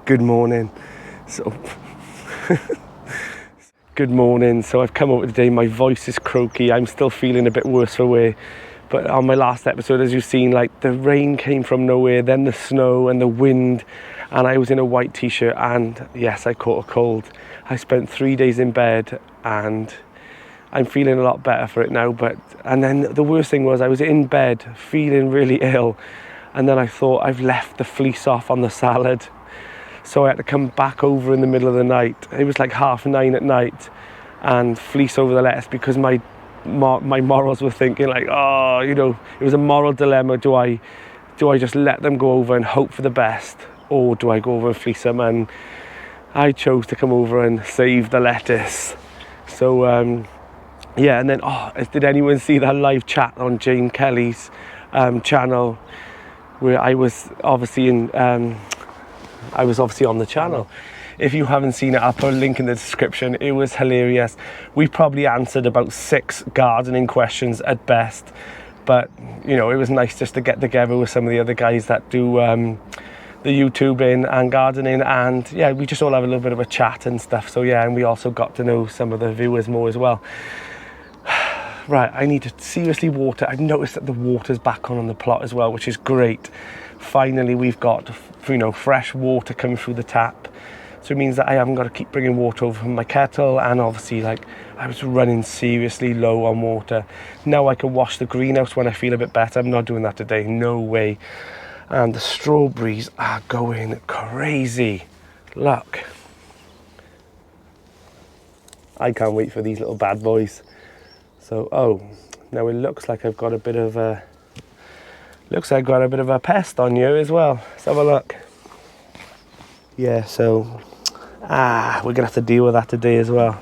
Good morning. So, good morning. So I've come over today. My voice is croaky. I'm still feeling a bit worse for wear. But on my last episode, as you've seen, like the rain came from nowhere, then the snow and the wind, and I was in a white t-shirt, and yes, I caught a cold. I spent 3 days in bed, and I'm feeling a lot better for it now. And then the worst thing was I was in bed feeling really ill, and then I thought I've left the fleece off on the salad. So I had to come back over in the middle of the night. It was like 9:30 at night, and fleece over the lettuce, because my morals were thinking like, oh, you know, it was a moral dilemma. Do I just let them go over and hope for the best, or do I go over and fleece them? And I chose to come over and save the lettuce. So yeah, and then did anyone see that live chat on Jane Kelly's channel, where I was obviously on the channel? If you haven't seen it, I'll put a link in the description. It was hilarious. We probably answered about 6 gardening questions at best, but you know, it was nice just to get together with some of the other guys that do the YouTubing and gardening, and yeah, we just all have a little bit of a chat and stuff. So yeah, and we also got to know some of the viewers more as well. Right, I need to seriously water. I've noticed that the water's back on the plot as well, which is great. Finally, we've got, you know, fresh water coming through the tap. So it means that I haven't got to keep bringing water over from my kettle, and obviously, like, I was running seriously low on water. Now I can wash the greenhouse when I feel a bit better. I'm not doing that today, no way. And the strawberries are going crazy. Look. I can't wait for these little bad boys. So, now it looks like I've got a bit of a pest on you as well. Let's have a look. Yeah, so we're gonna have to deal with that today as well.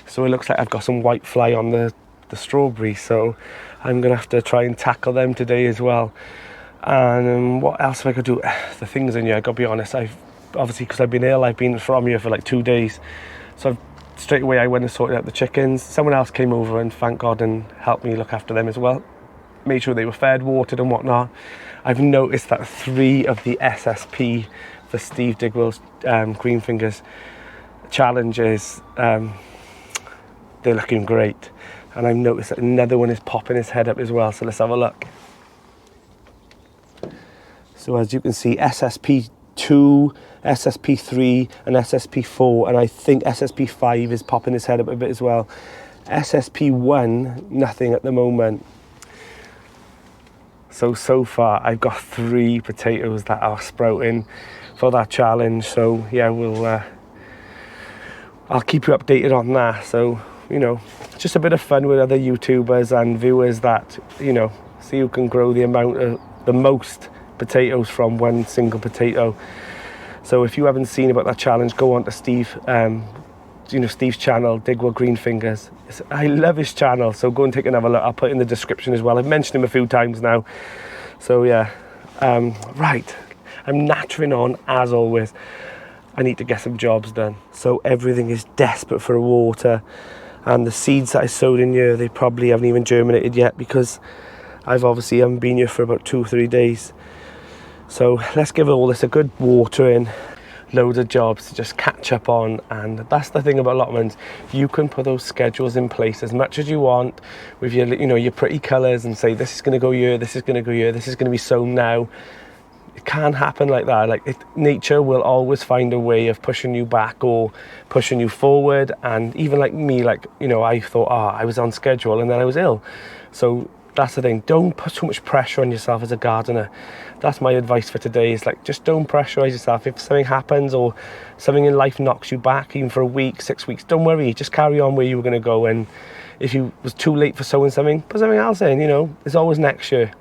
So it looks like I've got some white fly on the strawberries, so I'm gonna have to try and tackle them today as well. And what else have I got to do? The things in here, I gotta be honest, I've obviously, because I've been ill, I've been from here for like 2 days, so straight away I went and sorted out the chickens. Someone else came over and thank God and helped me look after them as well. Made sure they were fed, watered and whatnot. I've noticed that 3 of the SSP for Steve Digwell's green fingers challenges, they're looking great. And I've noticed that another one is popping his head up as well. So let's have a look. So as you can see, SSP2, SSP3 and SSP4, and I think SSP5 is popping his head up a bit as well. SSP1, nothing at the moment. So far I've got 3 potatoes that are sprouting for that challenge. So yeah, I'll keep you updated on that. So, you know, just a bit of fun with other YouTubers and viewers that, you know, see who can grow the most potatoes from one single potato. So if you haven't seen about that challenge, go on to Steve's channel, Digwell Green Fingers. I love his channel, so go and take another look. I'll put it in the description as well. I've mentioned him a few times now. So yeah, right. I'm nattering on as always. I need to get some jobs done. So everything is desperate for water, and the seeds that I sowed in here, they probably haven't even germinated yet, because I've obviously haven't been here for about 2 or 3 days. So let's give all this a good watering. Loads of jobs to just catch up on, and that's the thing about allotments. You can put those schedules in place as much as you want with your, you know, your pretty colours, and say this is going to go here, this is going to go here, this is going to be sown now. It can't happen like that. Nature will always find a way of pushing you back or pushing you forward. And even like me, like, you know, I thought, I was on schedule and then I was ill. So that's the thing. Don't put too much pressure on yourself as a gardener. That's my advice for today, is like, just don't pressurize yourself. If something happens or something in life knocks you back, even for a week, 6 weeks, don't worry, just carry on where you were going to go. And if you was too late for sowing something, put something else in, you know, there's always next year.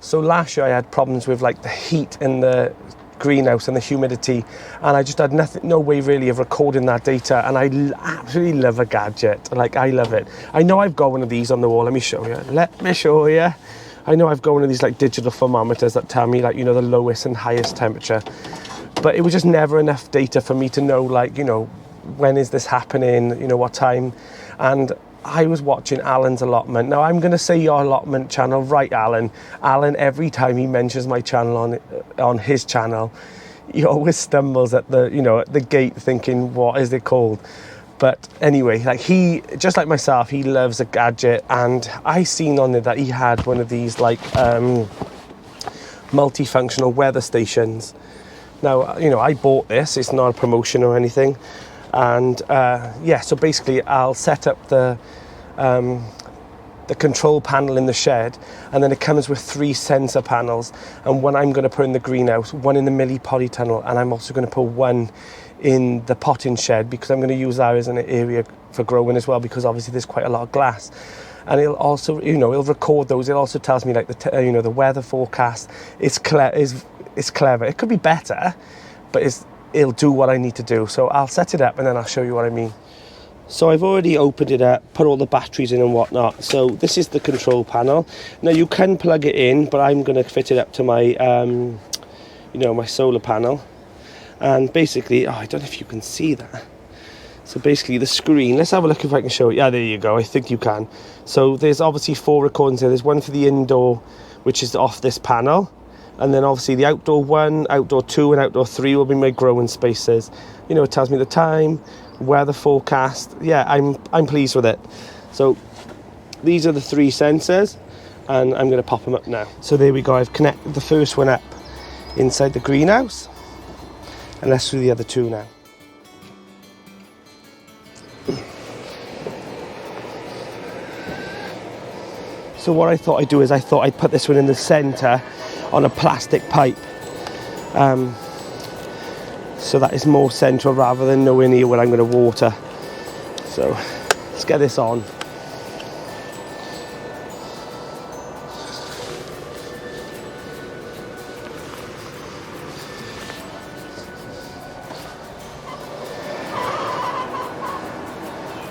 So last year I had problems with like the heat in the greenhouse and the humidity, and I just had no way really of recording that data. And I absolutely love a gadget, like I love it. I know I've got one of these on the wall. Let me show you. I know I've got one of these like digital thermometers that tell me, like, you know, the lowest and highest temperature, but it was just never enough data for me to know, like, you know, when is this happening, you know, what time. And I was watching Alan's allotment. Now I'm going to say your allotment channel, right, Alan? Alan, every time he mentions my channel on his channel, he always stumbles at the, at the gate thinking, what is it called? But anyway, like he, just like myself, he loves a gadget, and I seen on there that he had one of these like multifunctional weather stations. Now, I bought this, it's not a promotion or anything. And yeah, so basically I'll set up the control panel in the shed, and then it comes with 3 sensor panels, and one I'm going to put in the greenhouse, one in the polytunnel, and I'm also going to put one in the potting shed, because I'm going to use that as an area for growing as well, because obviously there's quite a lot of glass. And it'll also, it'll record those. It also tells me like the weather forecast. It's clever. It could be better, but it'll do what I need to do. So I'll set it up and then I'll show you what I mean. So I've already opened it up, put all the batteries in and whatnot. So this is the control panel. Now you can plug it in, but I'm going to fit it up to my, my solar panel. And basically, I don't know if you can see that. So basically the screen, let's have a look if I can show it. Yeah, there you go, I think you can. So there's obviously 4 recordings here. There's one for the indoor, which is off this panel. And then obviously the outdoor 1, outdoor 2 and outdoor 3 will be my growing spaces. It tells me the time, weather forecast. Yeah, I'm pleased with it. So these are the 3 sensors, and I'm going to pop them up now. So there we go, I've connected the first one up inside the greenhouse. And let's do the other 2 now. So what I thought I'd do is I'd put this one in the centre on a plastic pipe. So that is more central rather than nowhere near where I'm going to water. So let's get this on.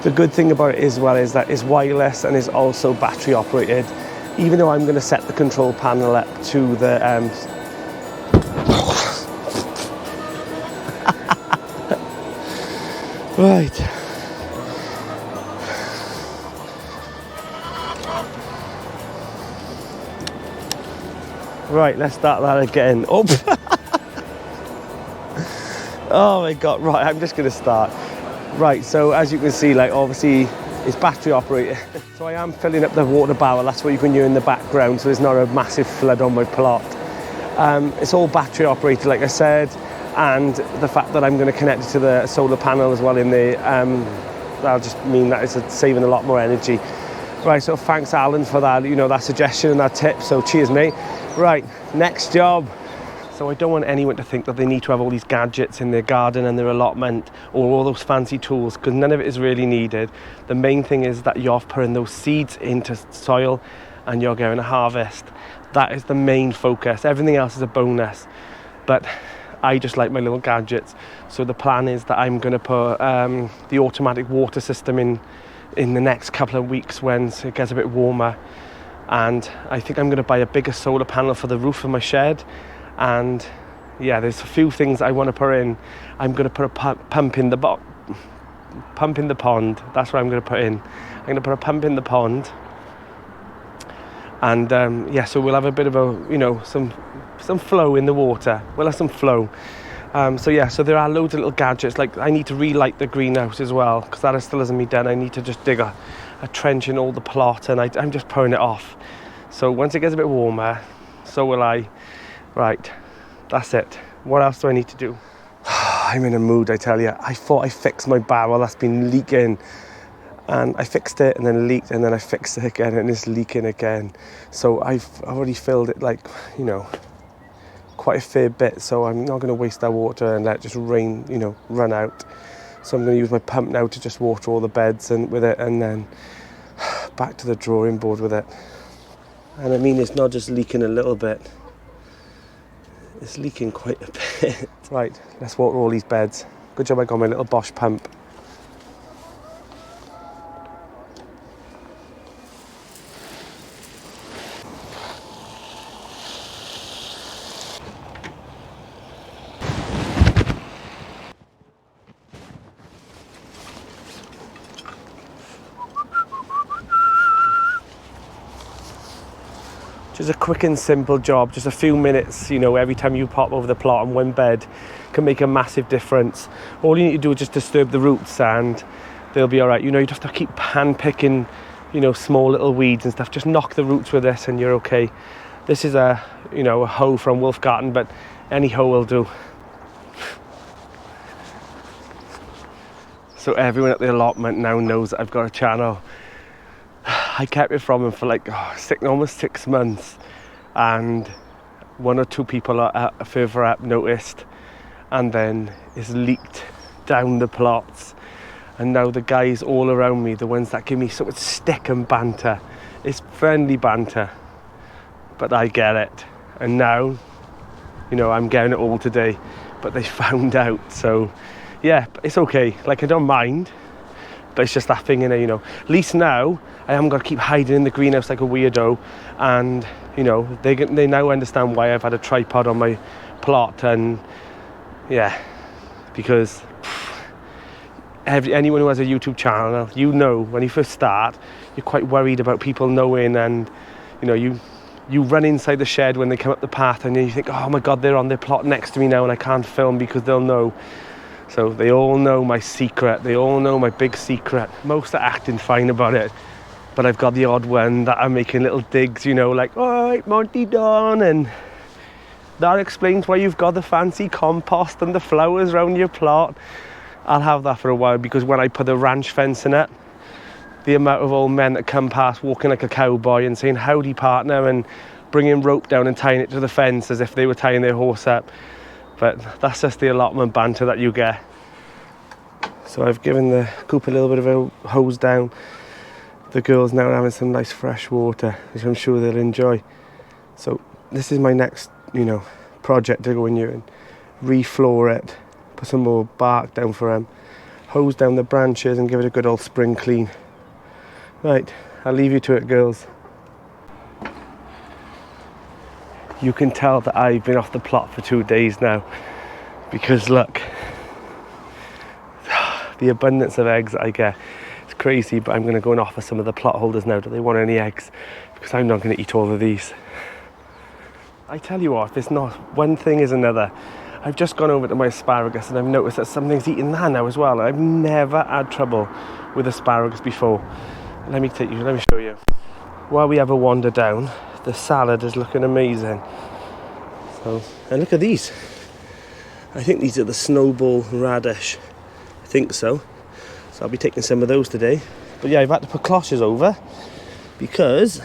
The good thing about it as well is that it's wireless and is also battery operated, even though I'm going to set the control panel up to the right. Right, let's start that again. Oh, oh my God, right, I'm just going to start. Right, so as you can see, like obviously it's battery operated. So I am filling up the water barrel, that's what you can hear in the background, so there's not a massive flood on my plot. It's all battery operated, like I said, and the fact that I'm going to connect it to the solar panel as well in there, that'll just mean that it's saving a lot more energy. Right, so thanks Alan for that, that suggestion and that tip, so cheers mate. Right, next job. So I don't want anyone to think that they need to have all these gadgets in their garden and their allotment or all those fancy tools, because none of it is really needed. The main thing is that you're putting those seeds into soil and you're going to harvest. That is the main focus. Everything else is a bonus. But I just like my little gadgets. So the plan is that I'm going to put the automatic water system in the next couple of weeks when it gets a bit warmer. And I think I'm going to buy a bigger solar panel for the roof of my shed. And yeah, there's a few things I want to put in. I'm going to put a pump in the pond. That's what I'm going to put in. I'm going to put a pump in the pond. And yeah, so we'll have a bit of a, some flow in the water. We'll have some flow. So yeah, so there are loads of little gadgets. Like I need to relight the greenhouse as well, because that still hasn't been done. I need to just dig a trench in all the plot, and I'm just pouring it off. So once it gets a bit warmer, so will I. Right, that's it. What else do I need to do? I'm in a mood, I tell you. I thought I fixed my barrel that's been leaking, and I fixed it and then it leaked, and then I fixed it again and it's leaking again. So I've already filled it like, quite a fair bit, so I'm not going to waste that water and let it just rain, run out. So I'm going to use my pump now to just water all the beds and with it, and then back to the drawing board with it. And I mean, it's not just leaking a little bit. It's leaking quite a bit. Right, let's water all these beds. Good job I got my little Bosch pump. Just a quick and simple job, just a few minutes, you know, every time you pop over the plot on one bed can make a massive difference. All you need to do is just disturb the roots and they'll be all right. You know, you don't have to keep hand picking, you know, small little weeds and stuff. Just knock the roots with this and you're okay. This is a, you know, a hoe from Wolfgarten, but any hoe will do. So everyone at the allotment now knows that I've got a channel. I kept it from him for like almost 6 months, and 1 or 2 people further up noticed, and then it's leaked down the plots. And now the guys all around me, the ones that give me sort of stick and banter, it's friendly banter, but I get it. And now, you know, I'm getting it all today, but they found out. So yeah, it's okay. Like, I don't mind, but it's just that thing in there, you know. At least now I haven't got to keep hiding in the greenhouse like a weirdo, and you know, they now understand why I've had a tripod on my plot. And yeah, because anyone who has a YouTube channel, you know, when you first start, you're quite worried about people knowing, and you know, you run inside the shed when they come up the path, and then you think, oh my god, they're on their plot next to me now and I can't film because they'll know. So they all know my secret, they all know my big secret. Most are acting fine about it, but I've got the odd one that are making little digs, you know, like, all right, Monty Don, and that explains why you've got the fancy compost and the flowers around your plot. I'll have that for a while, because when I put the ranch fence in it, the amount of old men that come past walking like a cowboy and saying howdy partner and bringing rope down and tying it to the fence as if they were tying their horse up. But that's just the allotment banter that you get. So I've given the coop a little bit of a hose down. The girls now are having some nice fresh water, which I'm sure they'll enjoy. So this is my next, you know, project, to go in here and re-floor it, put some more bark down for them, hose down the branches and give it a good old spring clean. Right, I'll leave you to it, girls. You can tell that I've been off the plot for 2 days now, because look, the abundance of eggs that I get, it's crazy. But I'm going to go and offer some of the plot holders now, do they want any eggs, because I'm not going to eat all of these. I tell you what, it's not, one thing is another. I've just gone over to my asparagus and I've noticed that something's eating that now as well. I've never had trouble with asparagus before. Let me show you. While we have a wander down, the salad is looking amazing. So, and look at these. I think these are the snowball radish. I think so. So I'll be taking some of those today. But yeah, I've had to put cloches over because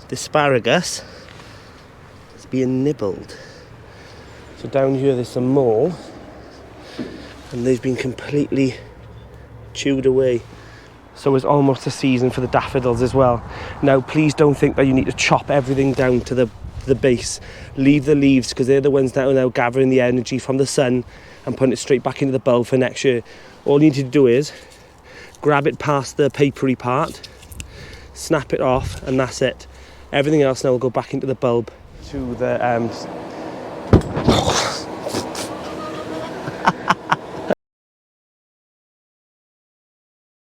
the asparagus is being nibbled. So down here there's some more, and they've been completely chewed away. So it's almost a season for the daffodils as well. Now please don't think that you need to chop everything down to the base. Leave the leaves, because they're the ones that are now gathering the energy from the sun and putting it straight back into the bulb for next year. All you need to do is grab it past the papery part, snap it off, and that's it. Everything else now will go back into the bulb. To the